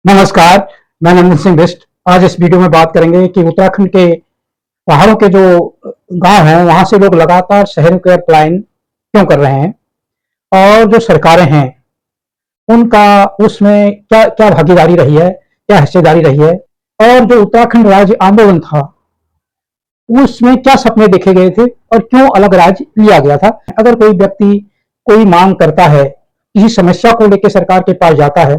नमस्कार, मैं नंदन सिंह बिष्ट। आज इस वीडियो में बात करेंगे कि उत्तराखंड के पहाड़ों के जो गांव हैं, वहां से लोग लगातार शहरों के पलायन क्यों कर रहे हैं और जो सरकारें हैं, उनका उसमें क्या क्या भागीदारी रही है, क्या हिस्सेदारी रही है और जो उत्तराखंड राज्य आंदोलन था, उसमें क्या सपने देखे गए थे और क्यों अलग राज्य लिया गया था। अगर कोई व्यक्ति कोई मांग करता है, किसी समस्या को लेकर सरकार के पास जाता है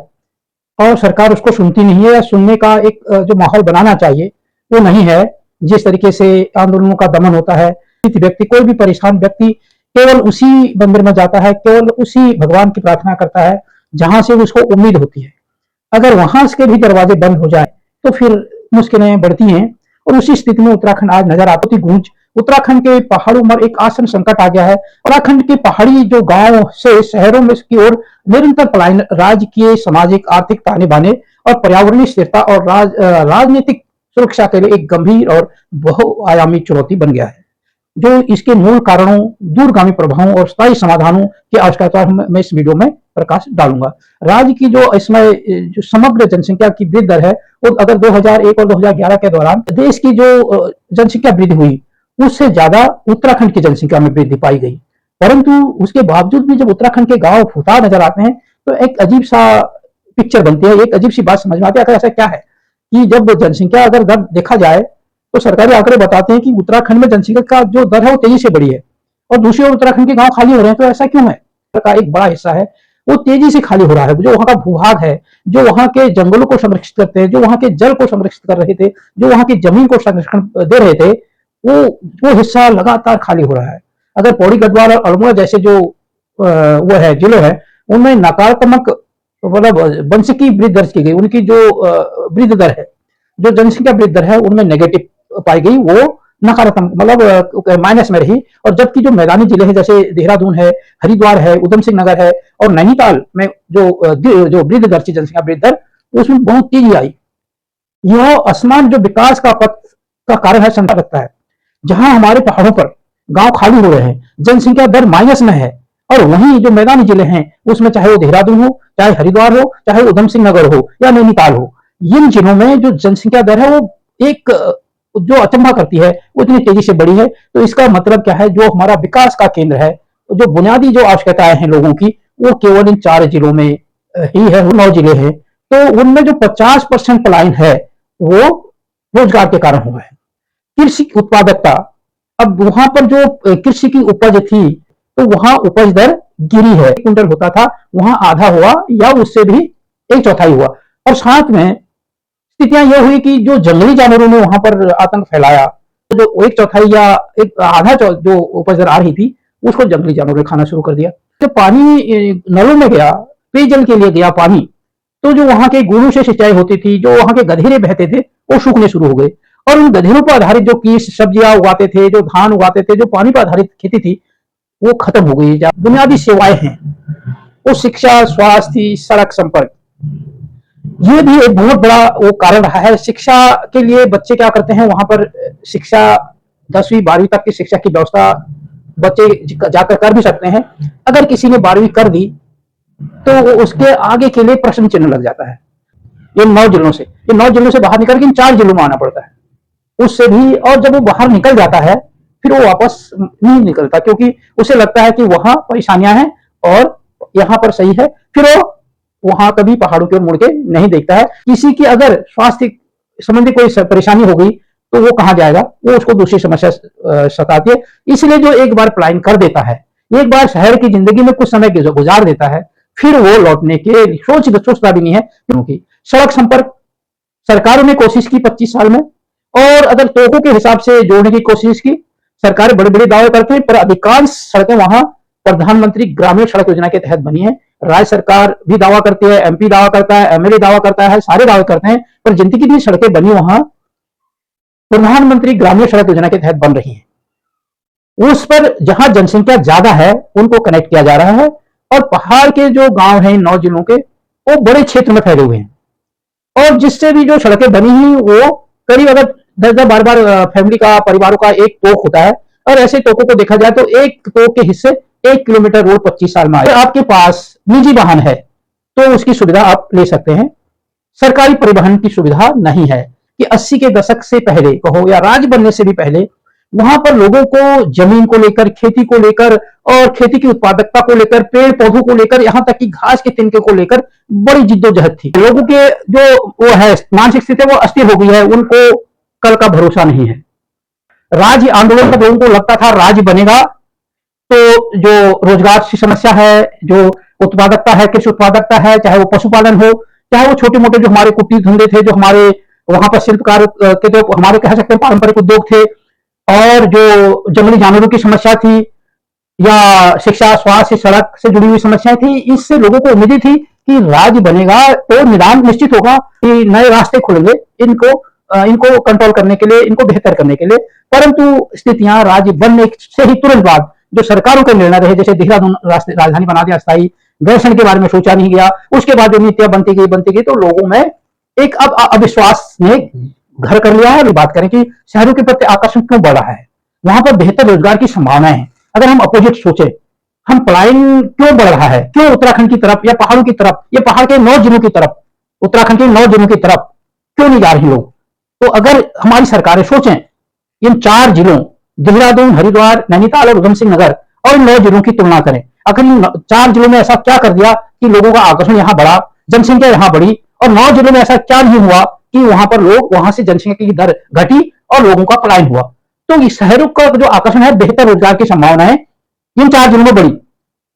और सरकार उसको सुनती नहीं है या सुनने का एक जो माहौल बनाना चाहिए वो नहीं है। जिस तरीके से आंदोलनों का दमन होता है, व्यक्ति कोई भी परेशान व्यक्ति केवल उसी मंदिर में जाता है, केवल उसी भगवान की प्रार्थना करता है जहां से उसको उम्मीद होती है। अगर वहां के भी दरवाजे बंद हो जाए तो फिर मुश्किलें बढ़ती हैं और उसी स्थिति में उत्तराखंड आज नजर आती गूंज। उत्तराखंड के पहाड़ों पर एक आसन संकट आ गया है। उत्तराखंड के पहाड़ी जो गांव से शहरों में की ओर निरंतर पलायन राज्य की सामाजिक आर्थिक ताने बाने और पर्यावरणीय स्थिरता और राजनीतिक सुरक्षा के लिए एक गंभीर और बहुआयामी चुनौती बन गया है। जो इसके मूल कारणों, दूरगामी प्रभावों और स्थायी समाधानों की आवश्यकता मैं इस वीडियो में प्रकाश डालूंगा। राज्य की जो इसमें जो समग्र जनसंख्या की वृद्धि दर है, वो अगर 2001 और 2011 के दौरान देश की जो जनसंख्या वृद्धि हुई, उससे ज्यादा उत्तराखंड की जनसंख्या में वृद्धि पाई गई। परंतु उसके बावजूद भी जब उत्तराखंड के गांव फुटा नजर आते हैं तो एक अजीब सा पिक्चर बनती है, एक अजीब सी बात समझ में आती है। ऐसा क्या है कि जब जनसंख्या अगर दर देखा जाए तो सरकारी आंकड़े बताते हैं कि उत्तराखंड में जनसंख्या का जो दर है वो तेजी से बढ़ी है और दूसरी ओर उत्तराखंड के गांव खाली हो रहे हैं। तो ऐसा क्यों है? का एक बड़ा हिस्सा है वो तेजी से खाली हो रहा है। जो वहां का भूभाग है, जो वहां के जंगलों को संरक्षित करते हैं, जो वहां के जल को संरक्षित कर रहे थे, जो वहां की जमीन को संरक्षण दे रहे थे, वो हिस्सा लगातार खाली हो रहा है। अगर पौड़ी गढ़वाल और अल्मोड़ा जैसे जो वो है जिले हैं, उनमें नकारात्मक मतलब वंश की वृद्धि दर्ज की गई, उनकी जो वृद्धि दर है, जो जनसंख्या वृद्धि दर है, उनमें नेगेटिव पाई गई, वो नकारात्मक मतलब माइनस में रही। और जबकि जो मैदानी जिले हैं जैसे देहरादून है, हरिद्वार है, उधम सिंह नगर है और नैनीताल में जो वृद्धि दर थी, जनसंख्या वृद्धि दर, उसमें बहुत तेजी आई। यह असमान जो विकास का पथ का कारण है, शंका लगता है। जहां हमारे पहाड़ों पर गांव खाली हो रहे हैं, जनसंख्या दर माइनस में है, और वहीं जो मैदानी जिले हैं उसमें चाहे वो देहरादून हो, चाहे हरिद्वार हो, चाहे उधम सिंह नगर हो या नैनीताल हो, इन जिलों में जो जनसंख्या दर है वो एक जो अचंभा करती है, वो इतनी तेजी से बढ़ी है। तो इसका मतलब क्या है? जो हमारा विकास का केंद्र है, जो बुनियादी जो आवश्यकताएं हैं लोगों की, वो केवल इन 4 जिलों में ही है, 9 जिले हैं। तो उनमें जो 50% पलायन है वो रोजगार के कारण हुआ है। कृषि उत्पादकता, अब वहां पर जो कृषि की उपज थी तो वहां उपज दर गिरी है। 1 क्विंटल होता था, वहां आधा हुआ या उससे भी 1/4 हुआ। और साथ में स्थितियां यह हुई कि जो जंगली जानवरों ने वहां पर आतंक फैलाया, तो जो 1/4 या एक आधा जो उपज दर आ रही थी, उसको जंगली जानवरों ने खाना शुरू कर दिया। जब पानी नलों में गया, पेयजल के लिए गया पानी, तो जो वहां के गुरु से सिंचाई होती थी, जो वहां के गधेरे बहते थे, वो सूखने शुरू हो गए। और उन गधेरों पर आधारित जो की सब्जियां उगाते थे, जो धान उगाते थे, जो पानी पर आधारित खेती थी, वो खत्म हो गई। बुनियादी सेवाएं हैं, वो शिक्षा, स्वास्थ्य, सड़क संपर्क, ये भी एक बहुत बड़ा वो कारण रहा है। शिक्षा के लिए बच्चे क्या करते हैं, वहां पर शिक्षा 10वीं 12वीं तक की शिक्षा की व्यवस्था बच्चे जाकर कर भी सकते हैं। अगर किसी ने 12वीं कर दी तो उसके आगे के लिए प्रश्न चिन्ह लग जाता है। ये 9 जिलों से बाहर निकल के इन 4 जिलों में आना पड़ता है उससे भी। और जब वो बाहर निकल जाता है फिर वो वापस नहीं निकलता, क्योंकि उसे लगता है कि वहां परेशानियां हैं और यहाँ पर सही है। फिर वो वहां कभी पहाड़ों की ओर मुड़ के नहीं देखता है। किसी की अगर स्वास्थ्य संबंधी कोई परेशानी हो गई तो वो कहाँ जाएगा? वो उसको दूसरी समस्या सताती है। इसलिए जो एक बार पलायन कर देता है, एक बार शहर की जिंदगी में कुछ समय गुजार देता है, फिर वो लौटने के सोचता भी नहीं है। क्योंकि सड़क संपर्क सरकारों ने कोशिश की 25 साल में, और अगर तोकों के हिसाब से जोड़ने की कोशिश की, सरकारें बड़े बड़े दावे करते हैं, पर अधिकांश सड़कें वहां प्रधानमंत्री ग्रामीण सड़क योजना के तहत बनी है। राज्य सरकार भी दावा करती है, एमपी दावा करता है, एमएलए दावा करता है, सारे दावे करते हैं, पर जिनकी कितनी सड़कें बनी वहां प्रधानमंत्री ग्रामीण सड़क योजना के तहत बन रही है। उस पर जहां जनसंख्या ज्यादा है उनको कनेक्ट किया जा रहा है, और पहाड़ के जो गांव हैं 9 जिलों के, वो बड़े क्षेत्र में फैले हुए हैं। और जिससे भी जो सड़कें बनी हुई वो करीब अगर 10-10 12 फैमिली का, परिवारों का एक टोक होता है, और ऐसे टोकों को देखा जाए तो एक टोक के हिस्से 1 किलोमीटर रोड 25 साल में आए। आपके पास निजी वाहन है तो उसकी सुविधा आप ले सकते हैं। सरकारी परिवहन की सुविधा नहीं है कि 80 के दशक से पहले कहो या राज्य बनने से भी पहले वहां पर लोगों को जमीन को लेकर, खेती को लेकर और खेती की उत्पादकता को लेकर, पेड़ पौधों को लेकर, यहां तक कि घास के तिनके को लेकर बड़ी जिद्दोजहद थी। लोगों के जो वो है मानसिक स्थिति वो अस्थिर हो गई है, उनको कल का भरोसा नहीं है। राज्य आंदोलन तक लोगों को लगता था राज्य बनेगा तो जो रोजगार की समस्या है, जो उत्पादकता है, कृषि उत्पादकता है, चाहे वो पशुपालन हो, चाहे वो छोटे मोटे जो हमारे कुटीर धंधे थे, जो हमारे वहां पर शिल्पकार के जो हमारे कह सकते हैं पारंपरिक उद्योग थे, और जो जंगली जानवरों की समस्या थी, या शिक्षा, स्वास्थ्य, सड़क से जुड़ी हुई समस्याएं थी, इससे लोगों को उम्मीद थी कि राज्य बनेगा तो निदान निश्चित होगा कि नए रास्ते खुलेंगे इनको कंट्रोल करने के लिए, इनको बेहतर करने के लिए। परंतु स्थितियां राज्य बनने से ही तुरंत बाद जो सरकारों के निर्णय रहे, जैसे देहरादून राजधानी बना दिया अस्थायी, गैरसैंण के बारे में सोचा नहीं गया, उसके बाद जो नीतियां बनती गई तो लोगों में एक अब अविश्वास ने घर कर लिया है। बात करें कि शहरों के प्रति आकर्षण क्यों बढ़ रहा है, वहां पर बेहतर रोजगार की संभावनाएं हैं। अगर हम अपोजिट सोचे, हम पलायन क्यों बढ़ रहा है, क्यों उत्तराखंड की तरफ या पहाड़ों की तरफ या पहाड़ के 9 जिलों की तरफ, उत्तराखंड के 9 जिलों की तरफ क्यों नहीं जा रही लोग? तो अगर हमारी सरकारें सोचें, इन 4 जिलों देहरादून, हरिद्वार, नैनीताल और उधम सिंह नगर और इन 9 जिलों की तुलना करें, अगर इन 4 जिलों में ऐसा क्या कर दिया कि लोगों का आकर्षण यहां बढ़ा, जनसंख्या यहां बढ़ी, और 9 जिलों में ऐसा क्या नहीं हुआ कि वहां पर लोग, वहां से जनसंख्या की दर घटी और लोगों का पलायन हुआ। तो इस शहरों का जो आकर्षण है, बेहतर रोजगार की संभावना है इन 4 जिलों में बढ़ी,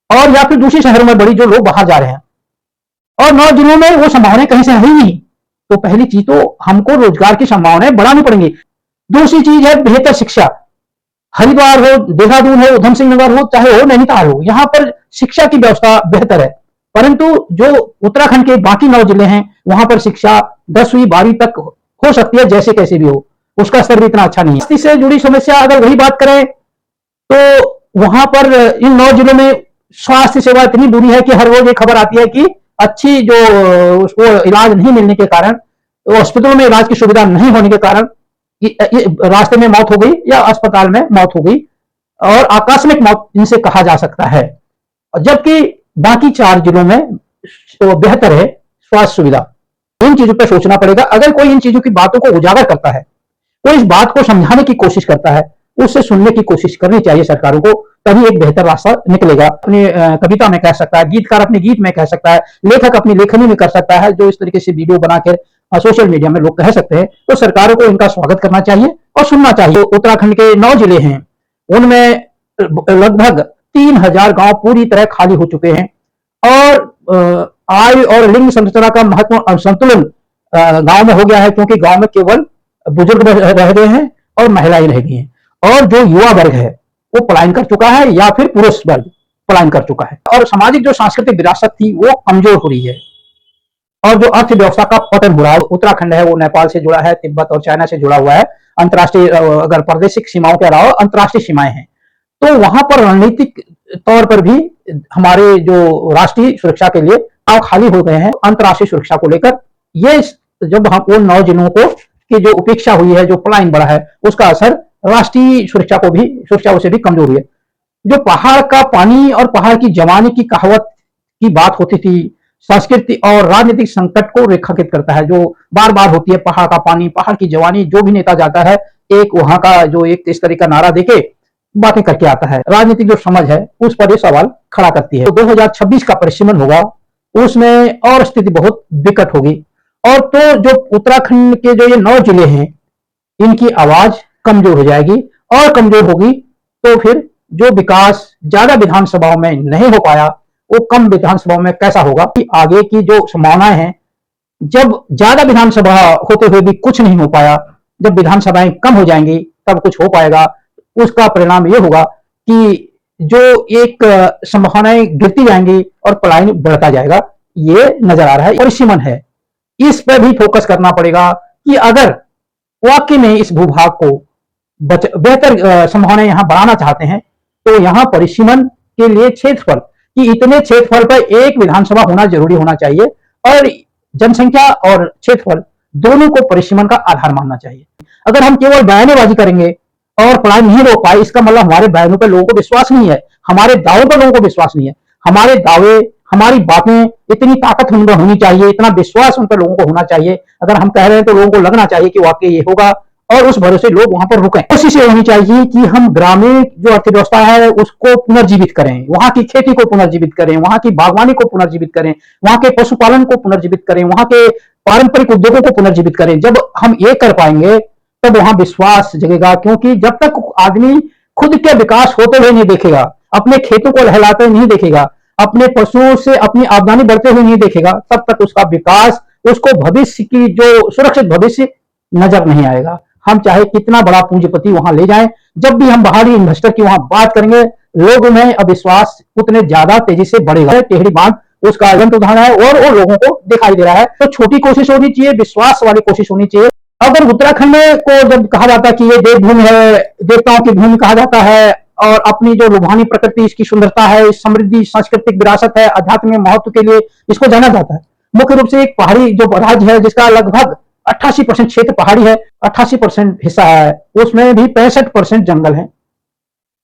और या फिर दूसरे शहरों में बढ़ी जो लोग बाहर जा रहे हैं, और 9 जिलों में वो संभावनाएं कहीं से है ही नहीं। तो पहली चीज तो हमको रोजगार की संभावनाएं बढ़ानी पड़ेंगी। दूसरी चीज है बेहतर शिक्षा। हरिद्वार हो, देहरादून हो, उधम सिंह नगर हो, चाहे हो नैनीताल हो, यहां पर शिक्षा की व्यवस्था बेहतर है। परंतु जो उत्तराखंड के बाकी 9 जिले हैं, वहां पर शिक्षा 10वीं 12वीं तक हो सकती है, जैसे कैसे भी हो, उसका स्तर भी इतना अच्छा नहीं है। इससे जुड़ी समस्या अगर वही बात करें तो वहां पर इन 9 जिलों में स्वास्थ्य सेवा इतनी बुरी है कि हर रोज एक खबर आती है कि अच्छी जो उसको इलाज नहीं मिलने के कारण, हॉस्पिटलों में इलाज की सुविधा नहीं होने के कारण रास्ते में मौत हो गई या अस्पताल में मौत हो गई, और आकस्मिक मौत इनसे कहा जा सकता है। जबकि बाकी 4 जिलों में तो बेहतर है स्वास्थ्य सुविधा। इन चीजों पर सोचना पड़ेगा। अगर कोई इन चीजों की बातों को उजागर करता है, कोई इस बात को समझाने की कोशिश करता है, उससे सुनने की कोशिश करनी चाहिए सरकारों को, तभी एक बेहतर रास्ता निकलेगा। अपनी कविता में कह सकता है, गीतकार अपने गीत में कह सकता है, लेखक अपनी लेखनी में कर सकता है, जो इस तरीके से वीडियो बनाकर सोशल मीडिया में लोग कह सकते हैं। तो सरकारों को इनका स्वागत करना चाहिए और सुनना चाहिए। उत्तराखंड के 9 जिले हैं, उनमें लगभग 3000 गांव पूरी तरह खाली हो चुके हैं, और आय और लिंग संरचना का महत्वपूर्ण संतुलन गांव में हो गया है, क्योंकि गांव में केवल बुजुर्ग रह गए हैं और महिलाएं रह गई हैं, और जो युवा वर्ग है वो पलायन कर चुका है, या फिर पुरुष वर्ग पलायन कर चुका है, और सामाजिक जो सांस्कृतिक विरासत थी वो कमजोर हो रही है, और जो अर्थव्यवस्था का पतन हो रहा है। उत्तराखंड है वो नेपाल से जुड़ा है, तिब्बत और चाइना से जुड़ा हुआ है, अंतर्राष्ट्रीय अगर प्रादेशिक सीमाओं के अलावा अंतर्राष्ट्रीय सीमाएं हैं, तो वहां पर रणनीतिक तौर पर भी हमारे जो राष्ट्रीय सुरक्षा के लिए खाली हो गए हैं। अंतर्राष्ट्रीय सुरक्षा को लेकर ये जब हम उन 9 जिलों को की जो उपेक्षा हुई है, जो पलायन बढ़ा है, उसका असर राष्ट्रीय सुरक्षा से भी कमजोर है। जो पहाड़ का पानी और पहाड़ की जवानी की कहावत की बात होती थी, संस्कृति और राजनीतिक संकट को रेखांकित करता है, जो बार बार होती है, पहाड़ का पानी, पहाड़ की जवानी। जो भी नेता जाता है एक वहां का जो एक इस तरह का नारा देके बातें करके आता है, राजनीतिक जो समझ है उस पर ये सवाल खड़ा करती है। तो 2026 का परिसीमन होगा, उसमें और स्थिति बहुत विकट होगी। और तो जो उत्तराखंड के जो ये 9 जिले हैं, इनकी आवाज कमजोर हो जाएगी, और कमजोर होगी तो फिर जो विकास ज्यादा विधानसभाओं में नहीं हो पाया, वो कम विधानसभाओं में कैसा होगा कि आगे की जो संभावनाएं हैं, जब ज्यादा विधानसभा होते हुए भी कुछ नहीं हो पाया, जब विधानसभाएं कम हो जाएंगी तब कुछ हो पाएगा। उसका परिणाम ये होगा कि जो एक संभावनाएं गिरती जाएंगी और पलायन बढ़ता जाएगा, ये नजर आ रहा है। परिसीमन है, इस पर भी फोकस करना पड़ेगा कि अगर वाकई में इस भूभाग को बेहतर संभावनाएं यहां बढ़ाना चाहते हैं, तो यहां परिसीमन के लिए क्षेत्रफल कि इतने क्षेत्रफल पर एक विधानसभा होना जरूरी होना चाहिए, और जनसंख्या और क्षेत्रफल दोनों को परिसीमन का आधार मानना चाहिए। अगर हम केवल बयानेबाजी करेंगे और पलायन नहीं रोक पाए, इसका मतलब हमारे बयानों पर लोगों को विश्वास नहीं है, हमारे दावों पर लोगों को विश्वास नहीं है। हमारे दावे, हमारी बातें इतनी ताकत उन पर होनी चाहिए, इतना विश्वास उन पर लोगों को होना चाहिए। अगर हम कह रहे हैं तो लोगों को लगना चाहिए कि वाकई ये होगा, और उस भरोसे लोग वहां पर रुकें। कोशिश ये होनी चाहिए कि हम ग्रामीण जो अर्थव्यवस्था है उसको पुनर्जीवित करें, वहां की खेती को पुनर्जीवित करें, वहां की बागवानी को पुनर्जीवित करें, वहां के पशुपालन को पुनर्जीवित करें, वहां के पारंपरिक उद्योगों को पुनर्जीवित करें। जब हम ये कर पाएंगे तब वहां विश्वास जगेगा, क्योंकि जब तक आदमी खुद के विकास होते हुए नहीं देखेगा, अपने खेतों को लहलाते नहीं देखेगा, अपने पशुओं से अपनी आमदनी बढ़ते हुए नहीं देखेगा, तब तक उसका विकास, उसको भविष्य की जो सुरक्षित भविष्य नजर नहीं आएगा। हम चाहे कितना बड़ा पूंजीपति वहां ले जाएं, जब भी हम बाहरी इन्वेस्टर की वहां बात करेंगे, लोगों में अविश्वास उतने ज्यादा तेजी से बढ़ेगा। टेहरी बांध उसका अगंत उदाहरण है, और वो लोगों को दिखाई दे रहा है। तो छोटी कोशिश होनी चाहिए, विश्वास वाली कोशिश होनी चाहिए। अगर उत्तराखंड को जब कहा जाता है कि ये देवभूमि है, देवताओं की भूमि कहा जाता है, और अपनी जो लुभानी प्रकृति, इसकी सुंदरता है, समृद्धि, सांस्कृतिक विरासत है, आध्यात्मिक महत्व के लिए इसको जाना जाता है। मुख्य रूप से एक पहाड़ी जो राज्य है जिसका लगभग 88% क्षेत्र पहाड़ी है, 88% हिस्सा है, उसमें भी 65% जंगल है,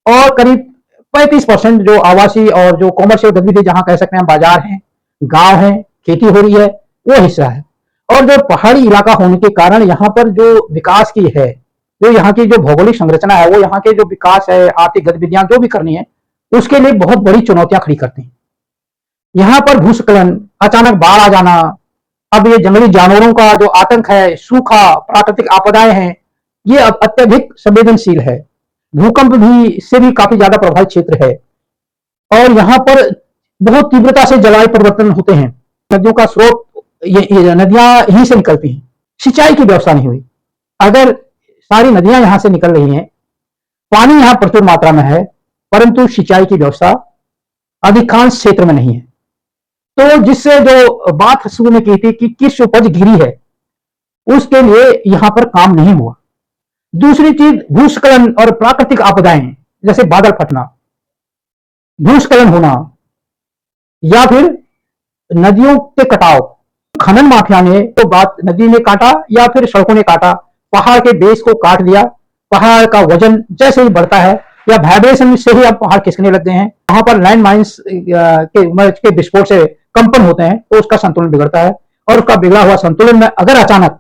और करीब 35% जो आवासीय और जो कॉमर्शियल गतिविधि, जहां कह सकते हैं बाजार है, गांव है, खेती हो रही है, वो हिस्सा है। और जो पहाड़ी इलाका होने के कारण यहाँ पर जो विकास की है, जो यहाँ की जो भौगोलिक संरचना है, वो यहाँ के जो विकास है, आर्थिक गतिविधियां जो भी करनी है, उसके लिए बहुत बड़ी चुनौतियां खड़ी करती हैं। यहाँ पर भूस्खलन, अचानक बाढ़ आ जाना, अब ये जंगली जानवरों का जो आतंक है, सूखा, प्राकृतिक आपदाएं हैं, ये अब अत्यधिक संवेदनशील है। भूकंप भी से भी काफी ज्यादा प्रभावित क्षेत्र है, और यहाँ पर बहुत तीव्रता से जलवायु परिवर्तन होते हैं। नदियों का स्रोत, ये नदियां यहीं से निकलती हैं। सिंचाई की व्यवस्था नहीं हुई। अगर सारी नदियां यहां से निकल रही हैं, पानी यहां प्रचुर मात्रा में है, परंतु सिंचाई की व्यवस्था अधिकांश क्षेत्र में नहीं है। तो जिससे जो बात शुरू में की थी कि किस उपज घिरी है, उसके लिए यहां पर काम नहीं हुआ। दूसरी चीज, भूस्खलन और प्राकृतिक आपदाएं, जैसे बादल फटना, भूस्खलन होना, या फिर नदियों के कटाव। खनन माफिया ने तो बात नदी ने काटा या फिर सड़कों ने काटा, पहाड़ के बेस को काट दिया। पहाड़ का वजन जैसे ही बढ़ता है, या वाइब्रेशन से ही अब पहाड़ खिसकने लग गए हैं। वहां पर लैंड माइंस के विस्फोट से कंपन होते हैं, तो उसका संतुलन बिगड़ता है, और उसका बिगड़ा हुआ संतुलन में अगर अचानक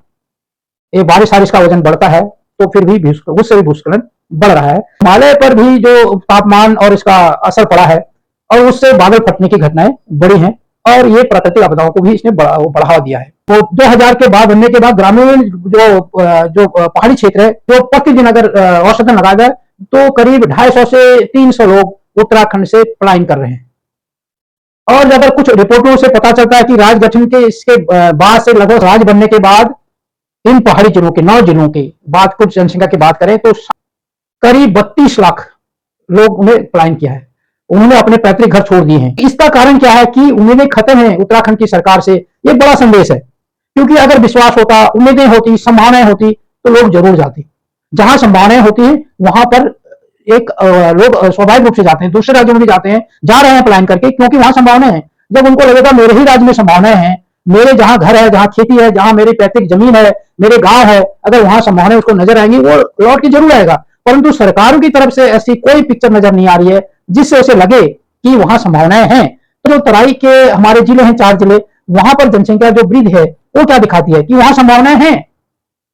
एक बारिश का वजन बढ़ता है, तो फिर भी उससे भी भूस्खलन बढ़ रहा है। हिमालय पर भी जो तापमान और इसका असर पड़ा है, और उससे बादल फटने की घटनाएं बढ़ी हैं, और ये प्राकृतिक आपदाओं को भी इसने बढ़ावा दिया है। तो 2000 के बाद बनने के बाद ग्रामीण जो पहाड़ी क्षेत्र है, जो प्रतिदिन अगर औसतन लगाया जाए तो करीब 250 से 300 लोग उत्तराखंड से पलायन कर रहे हैं। और अगर कुछ रिपोर्टों से पता चलता है कि राज्य गठन के इसके बाद से, लगभग राज्य बनने के बाद, इन पहाड़ी जिलों के 9 जिलों के बाद कुछ जनसंख्या की बात करें तो करीब 32 लाख लोग ने पलायन किया है। उन्होंने अपने पैतृक घर छोड़ दिए हैं। इसका कारण क्या है कि उम्मीदें खत्म है उत्तराखंड की सरकार से। ये बड़ा संदेश है, क्योंकि अगर विश्वास होता, उम्मीदें होती, संभावनाएं होती, तो लोग जरूर जाते। जहां संभावनाएं होती हैं वहां पर एक लोग स्वाभाविक रूप से जाते हैं, दूसरे राज्यों में भी जाते हैं, जा रहे हैं पलायन करके, क्योंकि वहां संभावनाएं हैं। जब उनको लगेगा मेरे ही राज्य में संभावनाएं हैं, मेरे जहां घर है, जहां खेती है, जहां मेरी पैतृक जमीन है, मेरे गांव है, अगर वहां संभावनाएं उसको नजर आएंगी, वो लौट के जरूर आएगा। परंतु सरकारों की तरफ से ऐसी कोई पिक्चर नजर नहीं आ रही है जिससे उसे लगे कि वहां संभावनाएं हैं। तो जो तराई के हमारे जिले हैं, 4 जिले, वहां पर जनसंख्या जो वृद्धि है वो क्या दिखाती है कि वहां संभावनाएं हैं।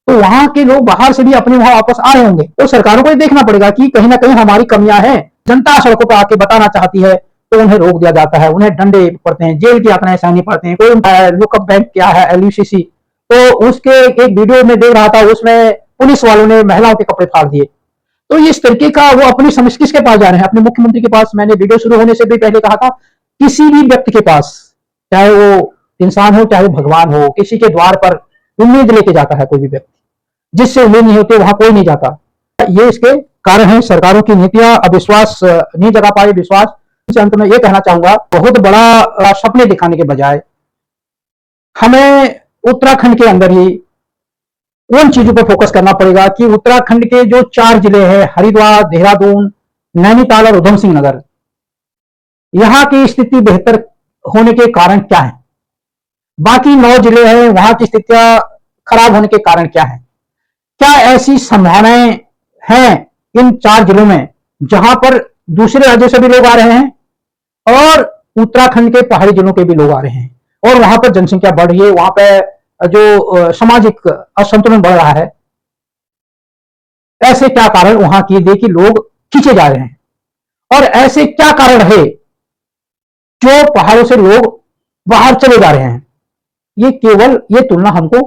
तो वहां के लोग बाहर से भी अपने वहां वापस आ रहे होंगे। तो सरकारों को ये देखना पड़ेगा कि कहीं ना कहीं हमारी कमियां हैं। जनता सड़कों पर आके बताना चाहती है तो उन्हें रोक दिया जाता है, उन्हें डंडे पड़ते हैं, जेल की यातनाएं सहनी पड़ती हैं। कोई लुकअप बैंक क्या है, LUCC, तो उसके एक वीडियो में देख रहा था, उसमें पुलिस वालों ने महिलाओं के कपड़े फाड़ दिए। तो इस तरीके का वो अपनी समझ किसके पास जा रहे हैं? अपने मुख्यमंत्री के पास। मैंने वीडियो शुरू होने से भी पहले कहा था, किसी भी व्यक्ति के पास, चाहे वो इंसान हो चाहे वो भगवान हो, किसी के द्वार पर उम्मीद लेके जाता है कोई भी व्यक्ति। जिससे उम्मीद नहीं होती वहां कोई नहीं जाता। ये इसके कारण है, सरकारों की नीतियां अविश्वास नहीं जगा पाई, विश्वास। अंत में ये कहना चाहूंगा, बहुत बड़ा सपने दिखाने के बजाय हमें उत्तराखंड के अंदर ही उन चीजों पर फोकस करना पड़ेगा कि उत्तराखंड के जो 4 जिले हैं, हरिद्वार, देहरादून, नैनीताल और उधम सिंह नगर, यहां की स्थिति बेहतर होने के कारण क्या है? बाकी 9 जिले हैं, वहां की स्थितियां खराब होने के कारण क्या है? क्या ऐसी संभावनाएं हैं इन 4 जिलों में जहां पर दूसरे राज्यों से भी लोग आ रहे हैं और उत्तराखंड के पहाड़ी जिलों के भी लोग आ रहे हैं और वहां पर जनसंख्या बढ़ रही है, वहां पर जो सामाजिक असंतुलन बढ़ रहा है। ऐसे क्या कारण वहां किए कि लोग खींचे जा रहे हैं, और ऐसे क्या कारण है जो पहाड़ों से लोग बाहर चले जा रहे हैं? ये केवल ये तुलना हमको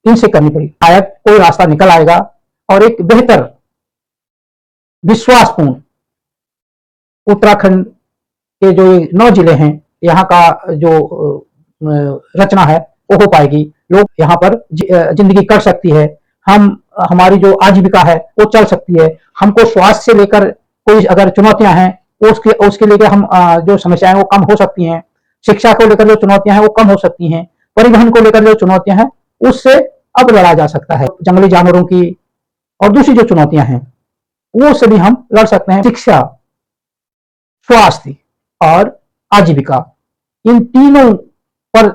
इनसे करनी पड़ी, शायद कोई रास्ता निकल आएगा और एक बेहतर विश्वासपूर्ण उत्तराखंड के जो 9 जिले हैं, यहाँ का जो रचना है वो हो पाएगी। लोग यहाँ पर जिंदगी कर सकती है, हमारी जो आजीविका है वो चल सकती है। हमको स्वास्थ्य से लेकर कोई अगर चुनौतियां हैं उसके लेकर हम जो समस्याएं वो कम हो सकती हैं। शिक्षा को लेकर जो चुनौतियां हैं वो कम हो सकती हैं। परिवहन को लेकर जो चुनौतियां हैं उससे अब लड़ा जा सकता है। जंगली जानवरों की और दूसरी जो चुनौतियां हैं वो से भी हम लड़ सकते हैं। शिक्षा, स्वास्थ्य और आजीविका, इन तीनों पर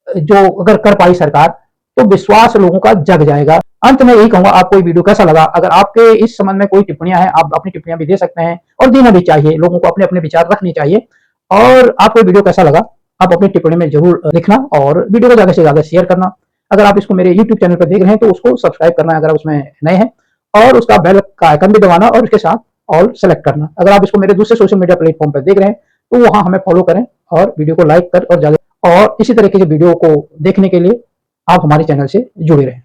जो अगर कर पाई सरकार तो विश्वास लोगों का जग जाएगा। अंत में यही कहूंगा, आपको ये वीडियो कैसा लगा? अगर आपके इस संबंध में कोई टिप्पणियां हैं, आप अपनी टिप्पणियां भी दे सकते हैं और देना भी चाहिए। लोगों को अपने अपने विचार रखने चाहिए। और आपको वीडियो कैसा लगा आप अपनी टिप्पणी में जरूर लिखना और वीडियो को ज्यादा से ज्यादा शेयर करना। अगर आप इसको मेरे YouTube चैनल पर देख रहे हैं तो उसको सब्सक्राइब करना अगर उसमें नए हैं, और उसका बेल का आइकन भी दबाना और उसके साथ ऑल सेलेक्ट करना। अगर आप इसको मेरे दूसरे सोशल मीडिया प्लेटफॉर्म पर देख रहे हैं तो वहां हमें फॉलो करें और वीडियो को लाइक कर और ज्यादा, और इसी तरह के वीडियो को देखने के लिए आप हमारे चैनल से जुड़े रहें।